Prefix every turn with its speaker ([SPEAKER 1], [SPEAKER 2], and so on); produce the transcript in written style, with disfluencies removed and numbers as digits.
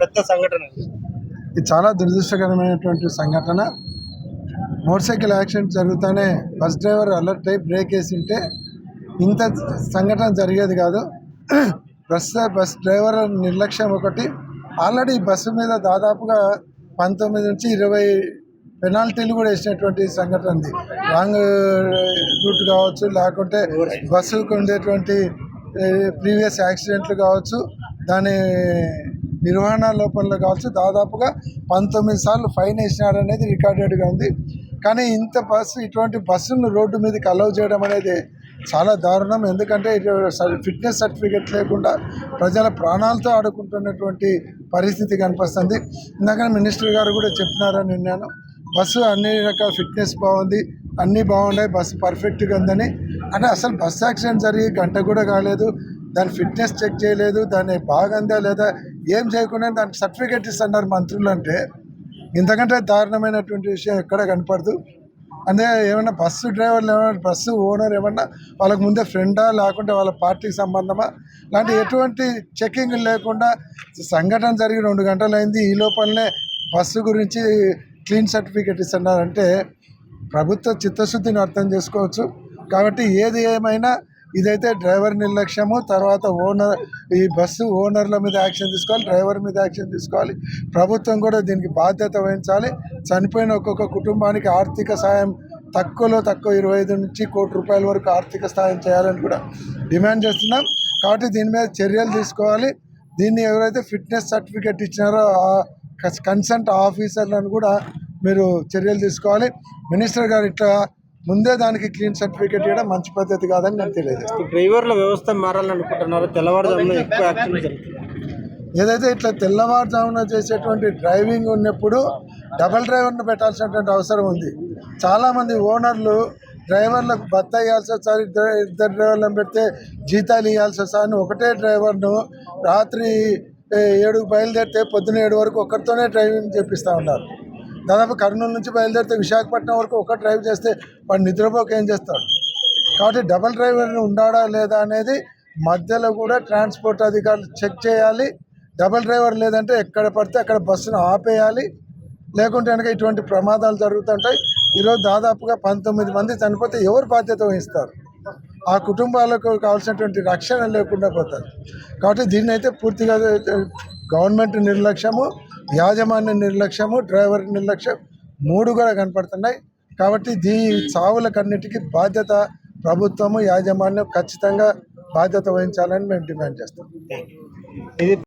[SPEAKER 1] పెద్ద సంఘటన.
[SPEAKER 2] ఇది చాలా దురదృష్టకరమైనటువంటి సంఘటన. మోటార్ సైకిల్ యాక్సిడెంట్ జరుగుతూనే బస్ డ్రైవర్ అలర్ట్ అయి బ్రేక్ వేసింటే ఇంత సంఘటన జరిగేది కాదు. బస్ డ్రైవర్ నిర్లక్ష్యం ఒకటి. ఆల్రెడీ బస్సు మీద దాదాపుగా 19 నుంచి 20 పెనాల్టీలు కూడా వేసినటువంటి సంఘటన ఉంది. రాంగ్ రూట్ కావచ్చు, లేకుంటే బస్సుకు ఉండేటువంటి ప్రీవియస్ యాక్సిడెంట్లు కావచ్చు, దాని నిర్వహణ లోపంలో కావచ్చు, దాదాపుగా 19 సార్లు ఫైన్ వేసినారనేది రికార్డెడ్గా ఉంది. కానీ ఇటువంటి బస్సులను రోడ్డు మీదకి అలౌ చేయడం అనేది చాలా దారుణం. ఎందుకంటే ఫిట్నెస్ సర్టిఫికెట్ లేకుండా ప్రజల ప్రాణాలతో ఆడుకుంటున్నటువంటి పరిస్థితి కనిపిస్తుంది. ఇందాక మినిస్టర్ గారు కూడా చెప్పినారని విన్నాను. బస్సు అన్ని రకాల ఫిట్నెస్ బాగుంది, అన్నీ బాగున్నాయి, బస్సు పర్ఫెక్ట్గా ఉందని. అంటే అసలు బస్సు యాక్సిడెంట్ జరిగి గంట కూడా కాలేదు, దాని ఫిట్నెస్ చెక్ చేయలేదు, దాన్ని బాగుందా లేదా ఏం చేయకుండా దానికి సర్టిఫికేట్ ఇస్తున్నారు మంత్రులు. అంటే ఇంతకంటే దారుణమైనటువంటి విషయం ఎక్కడ కనపడదు. అంటే ఏమన్నా బస్సు డ్రైవర్లు ఏమన్నా బస్సు ఓనర్ ఏమన్నా వాళ్ళకు ముందే ఫ్రెండా లేకుంటే వాళ్ళ పార్టీకి సంబంధమా, లాంటి ఎటువంటి చెకింగ్ లేకుండా సంఘటన జరిగి 2 గంటలు అయింది, ఈ లోపలనే బస్సు గురించి క్లీన్ సర్టిఫికేట్ ఇస్తున్నారంటే ప్రభుత్వ చిత్తశుద్ధిని అర్థం చేసుకోవచ్చు. కాబట్టి ఏది ఏమైనా ఇదైతే డ్రైవర్ నిర్లక్ష్యము, తర్వాత ఈ బస్సు ఓనర్ల మీద యాక్షన్ తీసుకోవాలి, డ్రైవర్ మీద యాక్షన్ తీసుకోవాలి. ప్రభుత్వం కూడా దీనికి బాధ్యత వహించాలి. చనిపోయిన ఒక్కొక్క కుటుంబానికి ఆర్థిక సాయం తక్కువ 25 నుంచి ₹1,00,00,000 వరకు ఆర్థిక సాయం చేయాలని కూడా డిమాండ్ చేస్తున్నాం. కాబట్టి దీని మీద చర్యలు తీసుకోవాలి. దీన్ని ఎవరైతే ఫిట్నెస్ సర్టిఫికేట్ ఇచ్చినారో ఆ కన్సల్ట్ ఆఫీసర్లను కూడా మీరు చర్యలు తీసుకోవాలి. మినిస్టర్ గారు ఇట్లా ముందే దానికి క్లీన్ సర్టిఫికేట్ ఇవ్వడం మంచి పద్ధతి కాదని నేను తెలియజేస్తాను.
[SPEAKER 1] డ్రైవర్ల వ్యవస్థ మారాలనుకుంటున్నారు, తెల్లవారుజామున ఎక్కువ యాక్సిడెంట్ జరుగుతుంది.
[SPEAKER 2] ఏదైతే ఇట్లా తెల్లవారుజామున చేసేటువంటి డ్రైవింగ్ ఉన్నప్పుడు డబల్ డ్రైవర్ను పెట్టాల్సినటువంటి అవసరం ఉంది. చాలామంది ఓనర్లు డ్రైవర్లకు భత్తా ఇవ్వాల్సి వస్తారు, ఇద్దరు డ్రైవర్లను పెడితే జీతాలు ఇవ్వాల్సి వస్తారని ఒకటే డ్రైవర్ను రాత్రి 7కు బయలుదేరితే పొద్దున 7 వరకు ఒక్కరితోనే డ్రైవింగ్ చేపిస్తూ ఉన్నారు. దాదాపు కర్నూలు నుంచి బయలుదేరితే విశాఖపట్నం వరకు ఒక డ్రైవ్ చేస్తే వాడు నిద్రపోక ఏం చేస్తాడు. కాబట్టి డబల్ డ్రైవర్ని ఉండాడా లేదా అనేది మధ్యలో కూడా ట్రాన్స్పోర్ట్ అధికారులు చెక్ చేయాలి. డబల్ డ్రైవర్ లేదంటే ఎక్కడ పడితే అక్కడ బస్సును ఆపేయాలి. లేకుంటే కనుక ఇటువంటి ప్రమాదాలు జరుగుతుంటాయి. ఈరోజు దాదాపుగా 19 మంది చనిపోతే ఎవరు బాధ్యత వహిస్తారు? ఆ కుటుంబాలకు కావాల్సినటువంటి రక్షణ లేకుండా పోతారు. కాబట్టి దీన్ని అయితే పూర్తిగా గవర్నమెంట్ నిర్లక్ష్యము, యాజమాన్య నిర్లక్ష్యము, డ్రైవర్ నిర్లక్ష్యం 3 కూడా కనపడుతున్నాయి. కాబట్టి చావులకన్నిటికీ బాధ్యత ప్రభుత్వము, యాజమాన్యం ఖచ్చితంగా బాధ్యత వహించాలని మేము డిమాండ్ చేస్తాం.